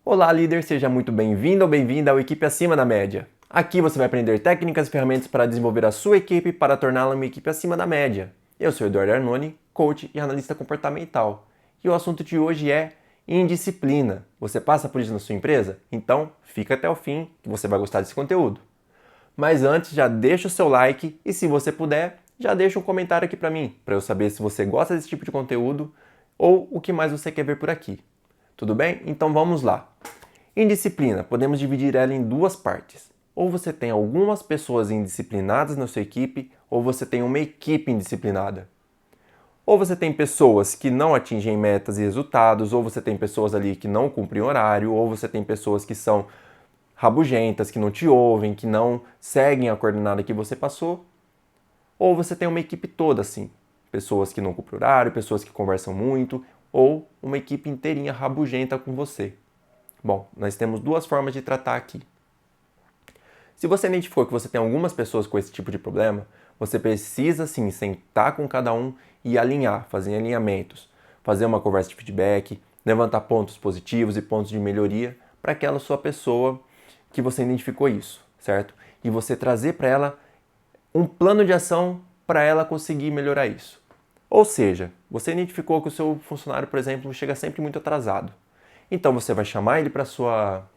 Olá, líder, seja muito bem-vindo ou bem-vinda ao Equipe Acima da Média. Aqui você vai aprender técnicas e ferramentas para desenvolver a sua equipe para torná-la uma equipe acima da média. Eu sou Eduardo Arnone, coach e analista comportamental. E o assunto de hoje é indisciplina. Você passa por isso na sua empresa? Então, fica até o fim que você vai gostar desse conteúdo. Mas antes, já deixa o seu like e, se você puder, já deixa um comentário aqui para mim, para eu saber se você gosta desse tipo de conteúdo ou o que mais você quer ver por aqui. Tudo bem? Então vamos lá. Indisciplina, podemos dividir ela em duas partes. Ou você tem algumas pessoas indisciplinadas na sua equipe, ou você tem uma equipe indisciplinada. Ou você tem pessoas que não atingem metas e resultados, ou você tem pessoas ali que não cumprem horário, ou você tem pessoas que são rabugentas, que não te ouvem, que não seguem a coordenada que você passou. Ou você tem uma equipe toda assim, pessoas que não cumprem horário, pessoas que conversam muito, ou uma equipe inteirinha rabugenta com você. Bom, nós temos duas formas de tratar aqui. Se você identificou que você tem algumas pessoas com esse tipo de problema, você precisa sim sentar com cada um e alinhar, fazer alinhamentos, fazer uma conversa de feedback, levantar pontos positivos e pontos de melhoria para aquela sua pessoa que você identificou isso, certo? E você trazer para ela um plano de ação para ela conseguir melhorar isso. Ou seja, você identificou que o seu funcionário, por exemplo, chega sempre muito atrasado. Então você vai chamar ele para sua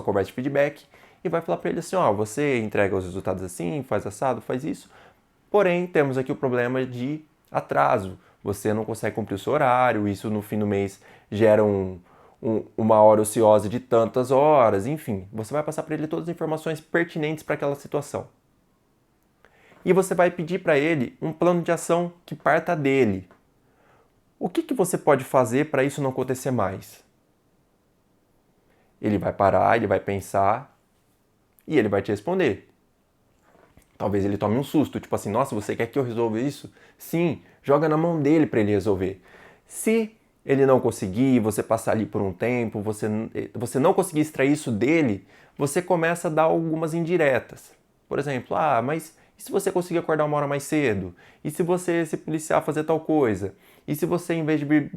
conversa de feedback e vai falar para ele assim, ó, você entrega os resultados assim, faz assado, faz isso. Porém, temos aqui o problema de atraso. Você não consegue cumprir o seu horário, isso no fim do mês gera uma hora ociosa de tantas horas, enfim. Você vai passar para ele todas as informações pertinentes para aquela situação. E você vai pedir para ele um plano de ação que parta dele. O que você pode fazer para isso não acontecer mais? Ele vai parar, ele vai pensar e ele vai te responder. Talvez ele tome um susto, tipo assim, nossa, você quer que eu resolva isso? Sim, joga na mão dele para ele resolver. Se ele não conseguir, você passar ali por um tempo, você não conseguir extrair isso dele, você começa a dar algumas indiretas. Por exemplo, mas e se você conseguir acordar uma hora mais cedo? E se você se policiar a fazer tal coisa? E se você, em vez de vir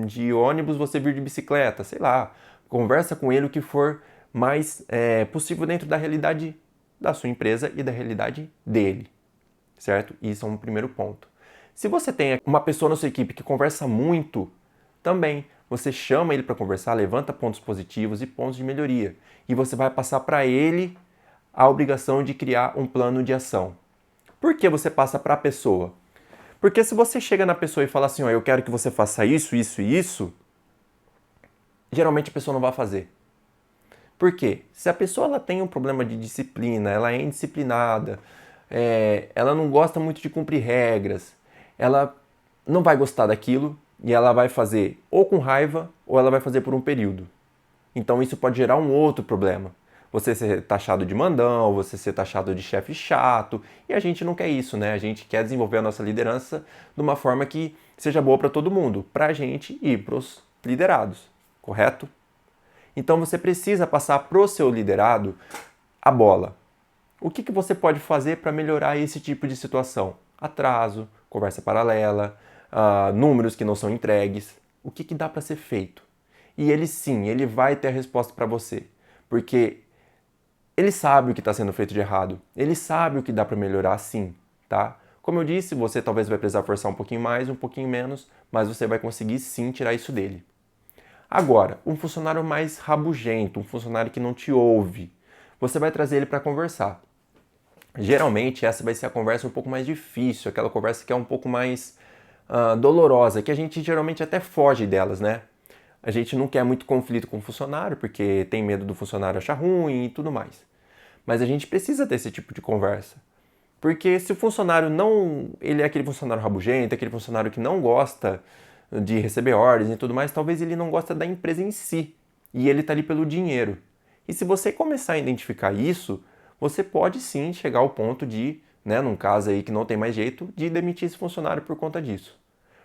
de ônibus, você vir de bicicleta? Sei lá, conversa com ele o que for mais possível dentro da realidade da sua empresa e da realidade dele, certo? Isso é um primeiro ponto. Se você tem uma pessoa na sua equipe que conversa muito, também você chama ele para conversar, levanta pontos positivos e pontos de melhoria. E você vai passar para ele a obrigação de criar um plano de ação. Por que você passa para a pessoa? Porque se você chega na pessoa e fala assim, ó, eu quero que você faça isso, isso e isso, geralmente a pessoa não vai fazer. Por quê? Se a pessoa ela tem um problema de disciplina, ela é indisciplinada, ela não gosta muito de cumprir regras, ela não vai gostar daquilo e ela vai fazer ou com raiva ou ela vai fazer por um período. Então isso pode gerar um outro problema. Você ser taxado de mandão, você ser taxado de chefe chato, e a gente não quer isso, né? A gente quer desenvolver a nossa liderança de uma forma que seja boa para todo mundo, para a gente e para os liderados, correto? Então você precisa passar para o seu liderado a bola. O que você pode fazer para melhorar esse tipo de situação? Atraso, conversa paralela, números que não são entregues. O que dá para ser feito? E ele sim, ele vai ter a resposta para você. Porque ele sabe o que está sendo feito de errado. Ele sabe o que dá para melhorar sim, tá? Como eu disse, você talvez vai precisar forçar um pouquinho mais, um pouquinho menos, mas você vai conseguir sim tirar isso dele. Agora, um funcionário mais rabugento, um funcionário que não te ouve, você vai trazer ele para conversar. Geralmente essa vai ser a conversa um pouco mais difícil, aquela conversa que é um pouco mais dolorosa, que a gente geralmente até foge delas, né? A gente não quer muito conflito com o funcionário, porque tem medo do funcionário achar ruim e tudo mais. Mas a gente precisa ter esse tipo de conversa. Porque se o funcionário não... ele é aquele funcionário rabugento, aquele funcionário que não gosta de receber ordens e tudo mais, talvez ele não gosta da empresa em si. E ele está ali pelo dinheiro. E se você começar a identificar isso, você pode sim chegar ao ponto de, né, num caso aí que não tem mais jeito, de demitir esse funcionário por conta disso.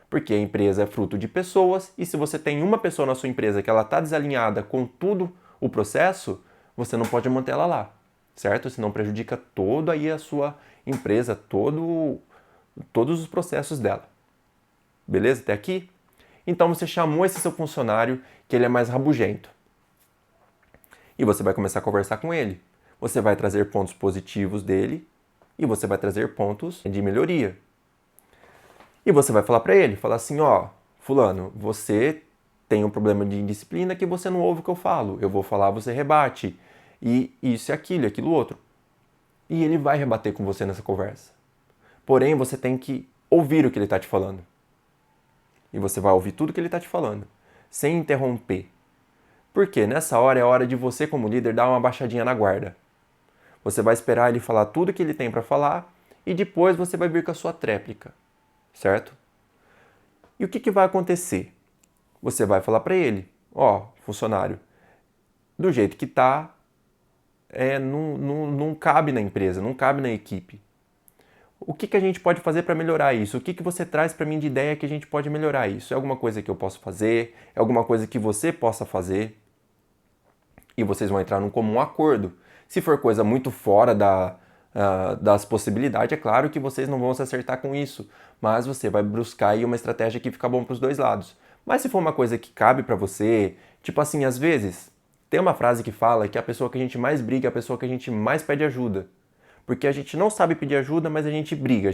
Porque a empresa é fruto de pessoas e se você tem uma pessoa na sua empresa que ela está desalinhada com tudo o processo, você não pode manter ela lá, certo? Senão prejudica toda aí a sua empresa, todos os processos dela. Beleza? Até aqui? Então você chamou esse seu funcionário que ele é mais rabugento. E você vai começar a conversar com ele. Você vai trazer pontos positivos dele e você vai trazer pontos de melhoria. E você vai falar para ele, falar assim, ó, fulano, você tem um problema de indisciplina que você não ouve o que eu falo. Eu vou falar, você rebate. E isso e aquilo outro. E ele vai rebater com você nessa conversa. Porém, você tem que ouvir o que ele está te falando. E você vai ouvir tudo que ele está te falando, sem interromper. Porque nessa hora é a hora de você, como líder, dar uma baixadinha na guarda. Você vai esperar ele falar tudo que ele tem para falar e depois você vai vir com a sua tréplica, certo? E o que vai acontecer? Você vai falar para ele, ó, funcionário, do jeito que tá, não cabe na empresa, não cabe na equipe. O que a gente pode fazer para melhorar isso? O que você traz para mim de ideia que a gente pode melhorar isso? É alguma coisa que eu posso fazer? É alguma coisa que você possa fazer? E vocês vão entrar num comum acordo. Se for coisa muito fora das possibilidades, é claro que vocês não vão se acertar com isso, mas você vai buscar aí uma estratégia que fica bom para os dois lados. Mas se for uma coisa que cabe para você, tipo assim, às vezes, tem uma frase que fala que a pessoa que a gente mais briga é a pessoa que a gente mais pede ajuda. Porque a gente não sabe pedir ajuda, mas a gente briga,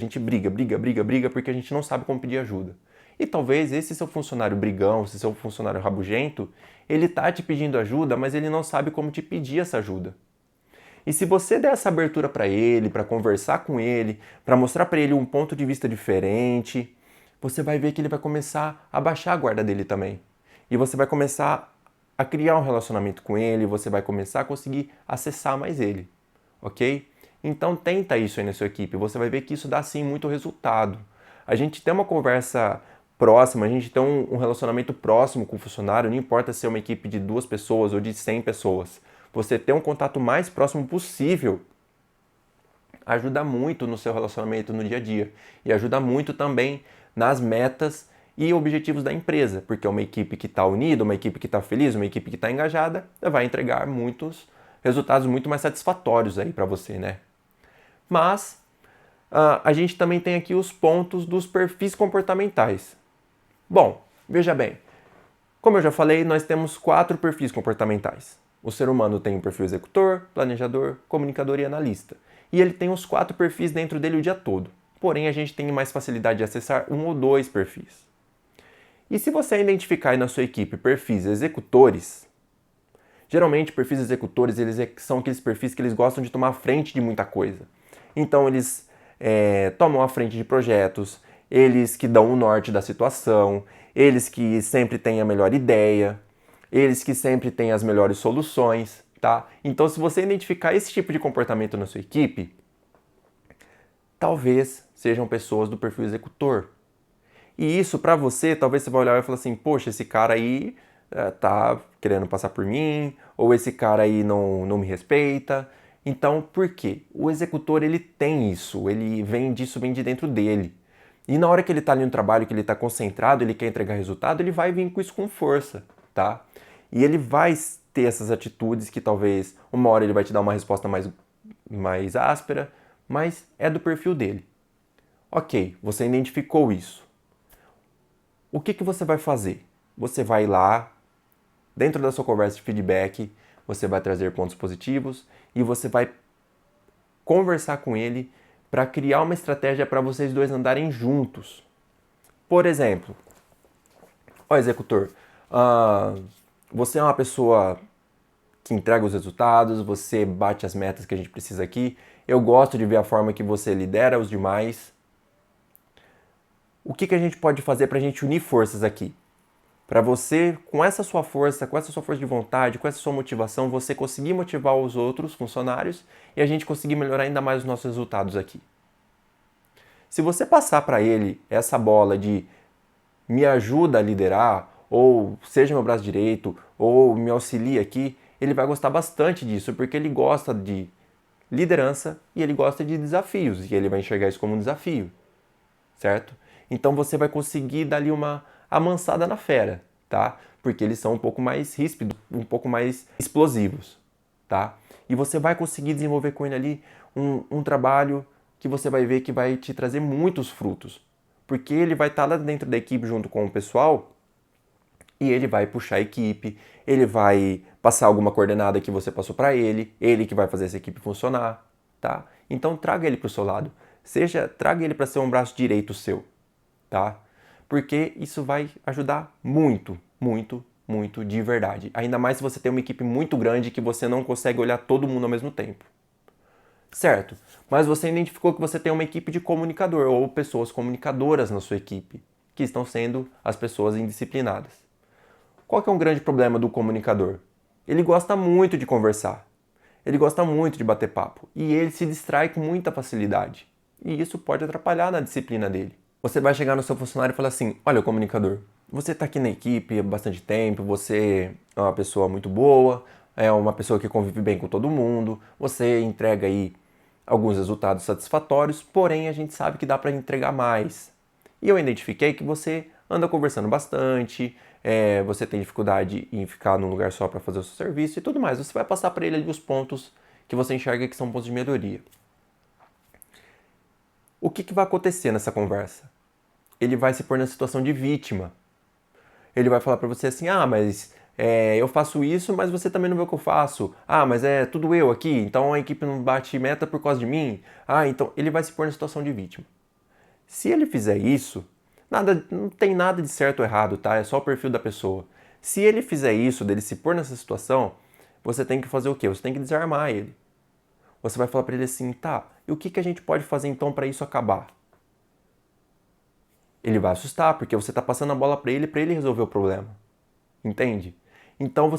porque a gente não sabe como pedir ajuda. E talvez esse seu funcionário brigão, esse seu funcionário rabugento, ele tá te pedindo ajuda, mas ele não sabe como te pedir essa ajuda. E se você der essa abertura para ele, para conversar com ele, para mostrar para ele um ponto de vista diferente, você vai ver que ele vai começar a baixar a guarda dele também. E você vai começar a criar um relacionamento com ele, você vai começar a conseguir acessar mais ele, ok? Então tenta isso aí na sua equipe, você vai ver que isso dá sim muito resultado. A gente tem uma conversa próxima, a gente tem um relacionamento próximo com o funcionário, não importa se é uma equipe de 2 pessoas ou de 100 pessoas. Você ter um contato mais próximo possível ajuda muito no seu relacionamento no dia a dia e ajuda muito também nas metas e objetivos da empresa, porque uma equipe que está unida, uma equipe que está feliz, uma equipe que está engajada, vai entregar muitos resultados muito mais satisfatórios aí para você, né? Mas a gente também tem aqui os pontos dos perfis comportamentais. Bom, veja bem, como eu já falei, nós temos 4 perfis comportamentais. O ser humano tem o perfil executor, planejador, comunicador e analista. E ele tem os 4 perfis dentro dele o dia todo. Porém, a gente tem mais facilidade de acessar 1 ou 2 perfis. E se você identificar aí na sua equipe perfis executores, geralmente perfis executores eles são aqueles perfis que eles gostam de tomar a frente de muita coisa. Então eles tomam a frente de projetos, eles que dão o norte da situação, eles que sempre têm a melhor ideia, eles que sempre têm as melhores soluções, tá? Então se você identificar esse tipo de comportamento na sua equipe, talvez sejam pessoas do perfil executor. E isso para você, talvez você vai olhar e falar assim, poxa, esse cara aí tá querendo passar por mim, ou esse cara aí não me respeita. Então, por quê? O executor, ele tem isso, ele vem de dentro dele. E na hora que ele está ali no trabalho, que ele está concentrado, ele quer entregar resultado, ele vai vir com isso com força, tá? E ele vai ter essas atitudes que talvez uma hora ele vai te dar uma resposta mais áspera, mas é do perfil dele. Ok, você identificou isso. O que você vai fazer? Você vai lá, dentro da sua conversa de feedback, você vai trazer pontos positivos e você vai conversar com ele para criar uma estratégia para vocês dois andarem juntos. Por exemplo, ó executor, você é uma pessoa que entrega os resultados, você bate as metas que a gente precisa aqui, eu gosto de ver a forma que você lidera os demais. O que a gente pode fazer para a gente unir forças aqui? Para você, com essa sua força de vontade, com essa sua motivação, você conseguir motivar os outros funcionários e a gente conseguir melhorar ainda mais os nossos resultados aqui. Se você passar para ele essa bola de me ajuda a liderar, ou seja meu braço direito, ou me auxilia aqui, ele vai gostar bastante disso, porque ele gosta de liderança e ele gosta de desafios, e ele vai enxergar isso como um desafio, certo? Então você vai conseguir dar ali uma amansada na fera, tá? Porque eles são um pouco mais ríspidos, um pouco mais explosivos, tá? E você vai conseguir desenvolver com ele ali um trabalho que você vai ver que vai te trazer muitos frutos. Porque ele vai estar lá dentro da equipe junto com o pessoal e ele vai puxar a equipe, ele vai passar alguma coordenada que você passou para ele que vai fazer essa equipe funcionar, tá? Então traga ele para o seu lado, traga ele para ser um braço direito seu, tá? Porque isso vai ajudar muito, muito, muito de verdade. Ainda mais se você tem uma equipe muito grande que você não consegue olhar todo mundo ao mesmo tempo. Certo, mas você identificou que você tem uma equipe de comunicador ou pessoas comunicadoras na sua equipe, que estão sendo as pessoas indisciplinadas. Qual que é um grande problema do comunicador? Ele gosta muito de conversar, ele gosta muito de bater papo e ele se distrai com muita facilidade. E isso pode atrapalhar na disciplina dele. Você vai chegar no seu funcionário e falar assim: olha, comunicador, você está aqui na equipe há bastante tempo, você é uma pessoa muito boa, é uma pessoa que convive bem com todo mundo, você entrega aí alguns resultados satisfatórios, porém a gente sabe que dá para entregar mais. E eu identifiquei que você anda conversando bastante, você tem dificuldade em ficar num lugar só para fazer o seu serviço e tudo mais. Você vai passar para ele ali os pontos que você enxerga que são pontos de melhoria. O que vai acontecer nessa conversa? Ele vai se pôr na situação de vítima. Ele vai falar para você assim: ah, mas eu faço isso, mas você também não vê o que eu faço. Ah, mas é tudo eu aqui, então a equipe não bate meta por causa de mim. Ah, então ele vai se pôr na situação de vítima. Se ele fizer isso, não tem nada de certo ou errado, tá? É só o perfil da pessoa. Se ele fizer isso, dele se pôr nessa situação, você tem que fazer o quê? Você tem que desarmar ele. Você vai falar para ele assim: tá, e o que a gente pode fazer então para isso acabar? Ele vai assustar, porque você está passando a bola para ele resolver o problema. Entende? Então,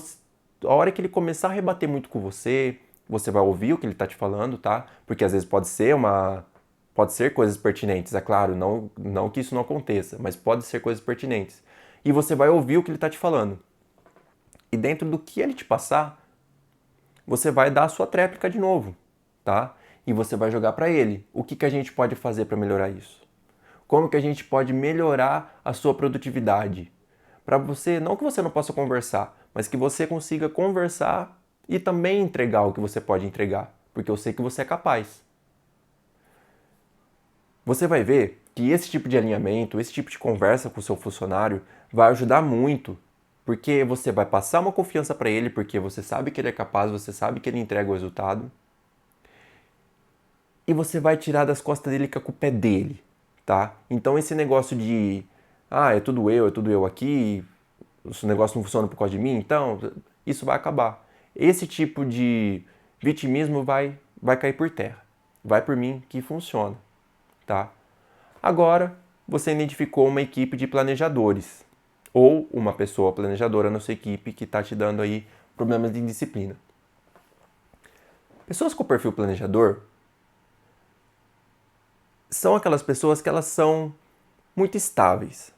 a hora que ele começar a rebater muito com você, você vai ouvir o que ele está te falando, tá? Porque às vezes pode ser coisas pertinentes, é claro, não que isso não aconteça, mas pode ser coisas pertinentes. E você vai ouvir o que ele está te falando. E dentro do que ele te passar, você vai dar a sua tréplica de novo, tá? E você vai jogar para ele. O que a gente pode fazer para melhorar isso? Como que a gente pode melhorar a sua produtividade? Para você, não que você não possa conversar, mas que você consiga conversar e também entregar o que você pode entregar, porque eu sei que você é capaz. Você vai ver que esse tipo de alinhamento, esse tipo de conversa com o seu funcionário vai ajudar muito, porque você vai passar uma confiança para ele, porque você sabe que ele é capaz, você sabe que ele entrega o resultado, e você vai tirar das costas dele que a culpa é dele, tá? Então esse negócio de é tudo eu aqui, esse negócio não funciona por causa de mim, então isso vai acabar. Esse tipo de vitimismo vai cair por terra. Vai por mim que funciona, tá? Agora, você identificou uma equipe de planejadores ou uma pessoa planejadora na sua equipe que está te dando aí problemas de indisciplina. Pessoas com perfil planejador são aquelas pessoas que elas são muito estáveis,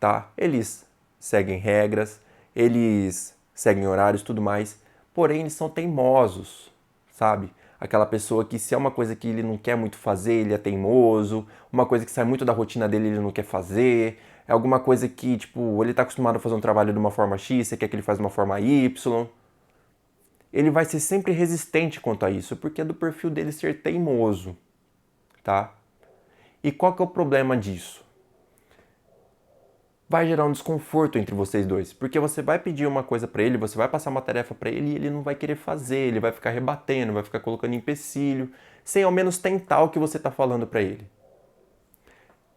tá? Eles seguem regras, eles seguem horários e tudo mais, porém eles são teimosos, sabe? Aquela pessoa que se é uma coisa que ele não quer muito fazer, ele é teimoso, uma coisa que sai muito da rotina dele, ele não quer fazer, é alguma coisa que, tipo, ele tá acostumado a fazer um trabalho de uma forma X, você quer que ele faça de uma forma Y. Ele vai ser sempre resistente quanto a isso, porque é do perfil dele ser teimoso, tá? E qual que é o problema disso? Vai gerar um desconforto entre vocês dois, porque você vai pedir uma coisa para ele, você vai passar uma tarefa para ele e ele não vai querer fazer, ele vai ficar rebatendo, vai ficar colocando empecilho, sem ao menos tentar o que você está falando para ele.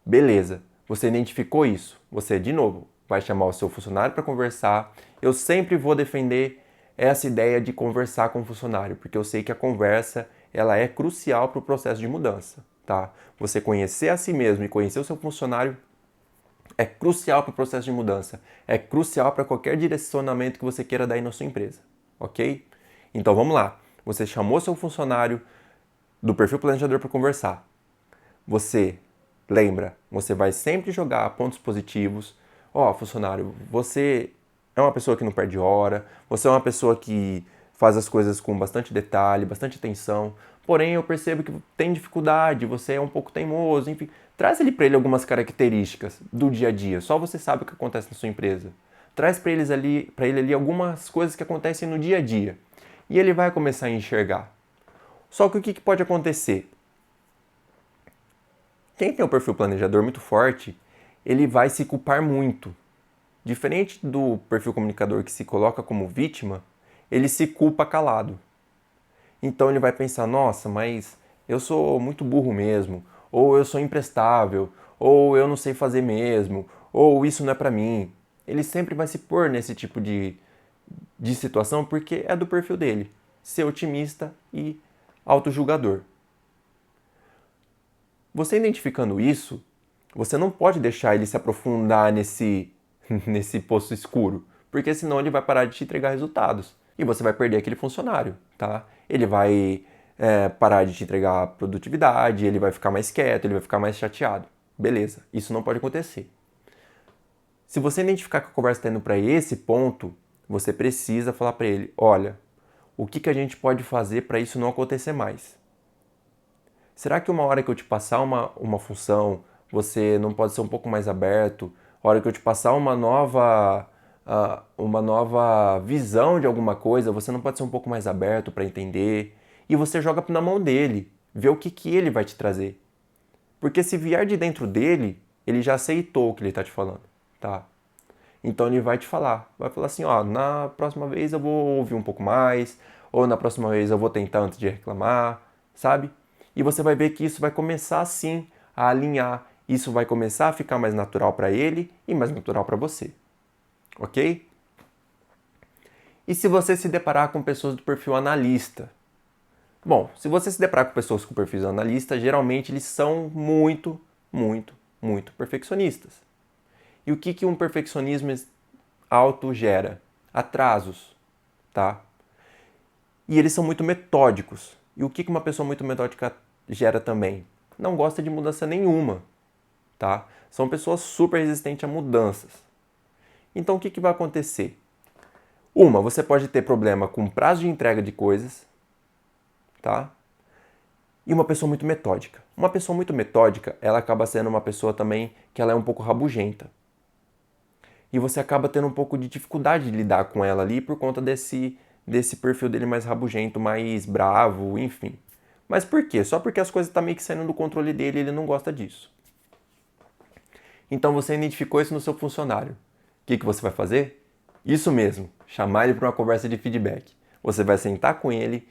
Beleza, você identificou isso, você de novo vai chamar o seu funcionário para conversar. Eu sempre vou defender essa ideia de conversar com o funcionário, porque eu sei que a conversa ela é crucial para o processo de mudança, tá? Você conhecer a si mesmo e conhecer o seu funcionário é crucial para o processo de mudança, é crucial para qualquer direcionamento que você queira dar aí na sua empresa, ok? Então vamos lá, você chamou seu funcionário do perfil planejador para conversar. Você lembra, você vai sempre jogar pontos positivos. Funcionário, você é uma pessoa que não perde hora, você é uma pessoa que faz as coisas com bastante detalhe, bastante atenção, porém eu percebo que tem dificuldade, você é um pouco teimoso, enfim. Traz para ele algumas características do dia a dia, só você sabe o que acontece na sua empresa. Traz para ele ali algumas coisas que acontecem no dia a dia. E ele vai começar a enxergar. Só que o que pode acontecer? Quem tem um perfil planejador muito forte, ele vai se culpar muito. Diferente do perfil comunicador que se coloca como vítima, ele se culpa calado. Então ele vai pensar, nossa, mas eu sou muito burro mesmo, ou eu sou imprestável, ou eu não sei fazer mesmo, ou isso não é pra mim. Ele sempre vai se pôr nesse tipo de situação porque é do perfil dele, ser otimista e autojulgador. Você identificando isso, você não pode deixar ele se aprofundar nesse poço escuro, porque senão ele vai parar de te entregar resultados e você vai perder aquele funcionário, tá? Ele vai parar de te entregar produtividade, ele vai ficar mais quieto, ele vai ficar mais chateado. Beleza, isso não pode acontecer. Se você identificar que a conversa está indo para esse ponto, você precisa falar para ele, olha, o que a gente pode fazer para isso não acontecer mais? Será que uma hora que eu te passar uma função, você não pode ser um pouco mais aberto? A hora que eu te passar uma nova visão de alguma coisa, você não pode ser um pouco mais aberto para entender? E você joga na mão dele, vê o que ele vai te trazer. Porque se vier de dentro dele, ele já aceitou o que ele está te falando, tá? Então ele vai te falar, vai falar assim, ó, na próxima vez eu vou ouvir um pouco mais, ou na próxima vez eu vou tentar antes de reclamar, sabe? E você vai ver que isso vai começar assim a alinhar, isso vai começar a ficar mais natural para ele e mais natural para você, ok? E se você se deparar com pessoas do perfil analista? Bom, se você se deparar com pessoas com perfil analista, geralmente eles são muito, muito, muito perfeccionistas. E o que um perfeccionismo alto gera? Atrasos, tá? E eles são muito metódicos. E o que uma pessoa muito metódica gera também? Não gosta de mudança nenhuma, tá? São pessoas super resistentes a mudanças. Então o que vai acontecer? Você pode ter problema com prazo de entrega de coisas, tá? E uma pessoa muito metódica. Uma pessoa muito metódica, ela acaba sendo uma pessoa também que ela é um pouco rabugenta. E você acaba tendo um pouco de dificuldade de lidar com ela ali por conta desse perfil dele mais rabugento, mais bravo, enfim. Mas por quê? Só porque as coisas estão meio que saindo do controle dele e ele não gosta disso. Então você identificou isso no seu funcionário. O que você vai fazer? Isso mesmo, chamar ele para uma conversa de feedback. Você vai sentar com ele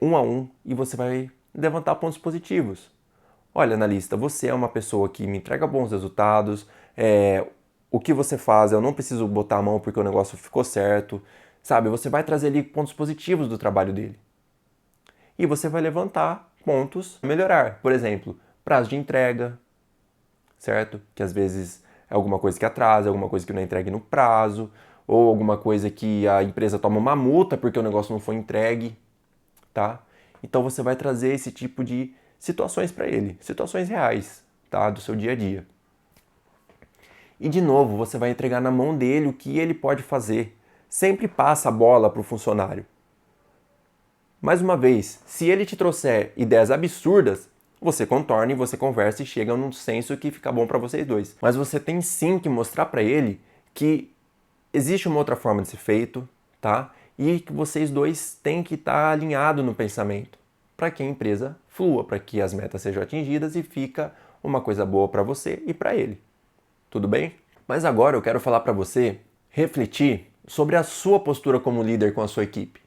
um a um e você vai levantar pontos positivos. Olha, analista, você é uma pessoa que me entrega bons resultados, o que você faz, eu não preciso botar a mão porque o negócio ficou certo, sabe? Você vai trazer ali pontos positivos do trabalho dele. E você vai levantar pontos a melhorar. Por exemplo, prazo de entrega, certo? Que às vezes é alguma coisa que atrasa, alguma coisa que não é entregue no prazo, ou alguma coisa que a empresa toma uma multa porque o negócio não foi entregue, tá? Então você vai trazer esse tipo de situações para ele, situações reais, tá? Do seu dia a dia. E de novo, você vai entregar na mão dele o que ele pode fazer. Sempre passa a bola para o funcionário. Mais uma vez, se ele te trouxer ideias absurdas, você contorna e você conversa e chega num senso que fica bom para vocês dois. Mas você tem sim que mostrar para ele que existe uma outra forma de ser feito, tá? E que vocês dois têm que estar alinhados no pensamento para que a empresa flua, para que as metas sejam atingidas e fica uma coisa boa para você e para ele. Tudo bem? Mas agora eu quero falar para você refletir sobre a sua postura como líder com a sua equipe.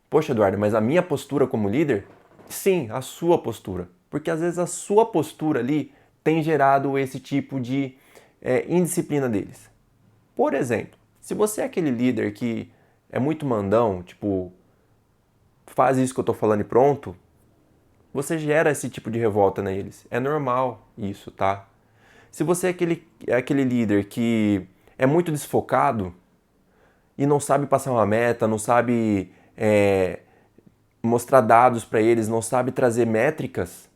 Poxa, Eduardo, mas a minha postura como líder? Sim, a sua postura. Porque às vezes a sua postura ali tem gerado esse tipo de indisciplina deles. Por exemplo, se você é aquele líder que é muito mandão, tipo, faz isso que eu tô falando e pronto, você gera esse tipo de revolta neles. É normal isso, tá? Se você é aquele líder que é muito desfocado e não sabe passar uma meta, não sabe mostrar dados para eles, não sabe trazer métricas,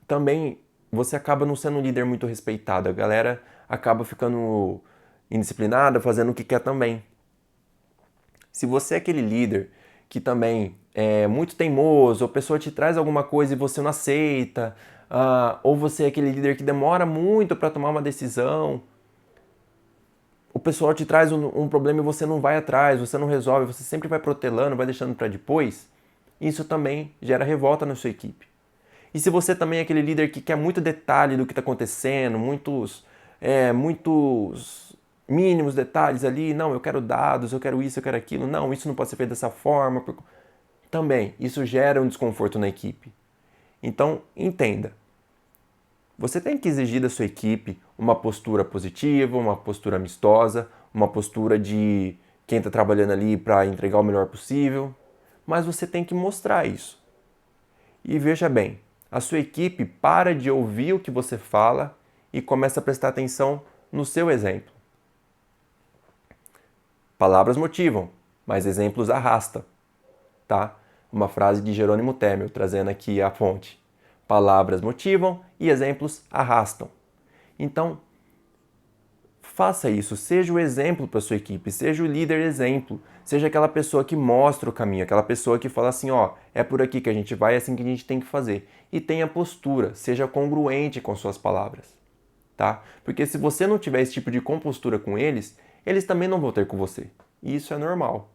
também você acaba não sendo um líder muito respeitado. A galera acaba ficando indisciplinada, fazendo o que quer também. Se você é aquele líder que também é muito teimoso, a pessoa te traz alguma coisa e você não aceita, ou você é aquele líder que demora muito para tomar uma decisão, o pessoal te traz um problema e você não vai atrás, você não resolve, você sempre vai protelando, vai deixando para depois, isso também gera revolta na sua equipe. E se você também é aquele líder que quer muito detalhe do que está acontecendo, muitos mínimos detalhes ali, não, eu quero dados, eu quero isso, eu quero aquilo, não, isso não pode ser feito dessa forma. Também, isso gera um desconforto na equipe. Então, entenda, você tem que exigir da sua equipe uma postura positiva, uma postura amistosa, uma postura de quem está trabalhando ali para entregar o melhor possível, mas você tem que mostrar isso. E veja bem, a sua equipe para de ouvir o que você fala e começa a prestar atenção no seu exemplo. Palavras motivam, mas exemplos arrastam, tá? Uma frase de Jerônimo Temel, trazendo aqui a fonte. Palavras motivam e exemplos arrastam. Então, faça isso, seja o exemplo para a sua equipe, seja o líder exemplo, seja aquela pessoa que mostra o caminho, aquela pessoa que fala assim, ó, é por aqui que a gente vai, é assim que a gente tem que fazer. E tenha postura, seja congruente com suas palavras, tá? Porque se você não tiver esse tipo de compostura com eles, eles também não vão ter com você. E isso é normal.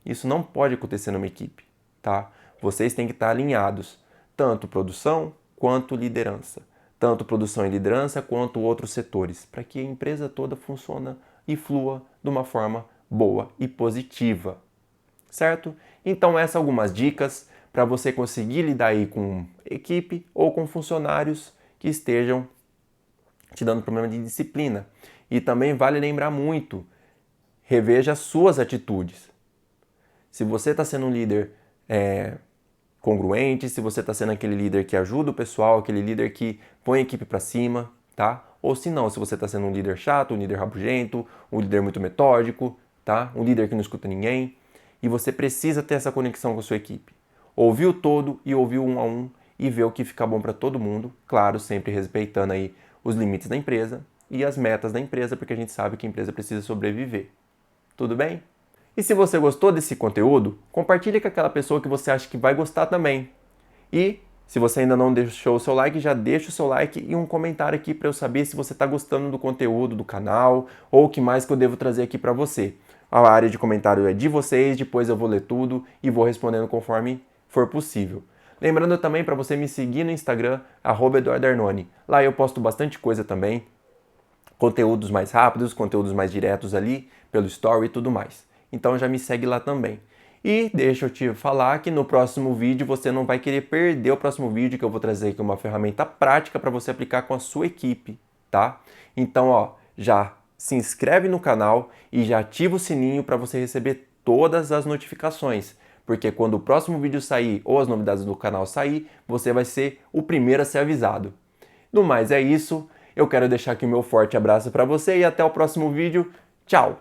Isso não pode acontecer numa equipe, tá? Vocês têm que estar alinhados, tanto produção quanto liderança. Tanto produção e liderança quanto outros setores, para que a empresa toda funcione e flua de uma forma boa e positiva, certo? Então essas são algumas dicas para você conseguir lidar aí com equipe ou com funcionários que estejam te dando problema de disciplina. E também vale lembrar muito, reveja as suas atitudes. Se você está sendo um líder congruente, se você está sendo aquele líder que ajuda o pessoal, aquele líder que põe a equipe para cima, tá? Ou se não, se você está sendo um líder chato, um líder rabugento, um líder muito metódico, tá? Um líder que não escuta ninguém. E você precisa ter essa conexão com a sua equipe. Ouvir o todo e ouvir um a um e ver o que fica bom para todo mundo. Claro, sempre respeitando aí os limites da empresa e as metas da empresa, porque a gente sabe que a empresa precisa sobreviver. Tudo bem? E se você gostou desse conteúdo, compartilhe com aquela pessoa que você acha que vai gostar também. E se você ainda não deixou o seu like, já deixa o seu like e um comentário aqui para eu saber se você está gostando do conteúdo do canal ou o que mais que eu devo trazer aqui para você. A área de comentário é de vocês, depois eu vou ler tudo e vou respondendo conforme for possível. Lembrando também para você me seguir no Instagram, @EduardoArnone. Lá eu posto bastante coisa também, conteúdos mais rápidos, conteúdos mais diretos ali, pelo story e tudo mais. Então já me segue lá também. E deixa eu te falar que no próximo vídeo você não vai querer perder o próximo vídeo, que eu vou trazer aqui uma ferramenta prática para você aplicar com a sua equipe, tá? Então, ó, já se inscreve no canal e já ativa o sininho para você receber todas as notificações, porque quando o próximo vídeo sair ou as novidades do canal sair, você vai ser o primeiro a ser avisado. No mais é isso, eu quero deixar aqui o meu forte abraço para você e até o próximo vídeo. Tchau!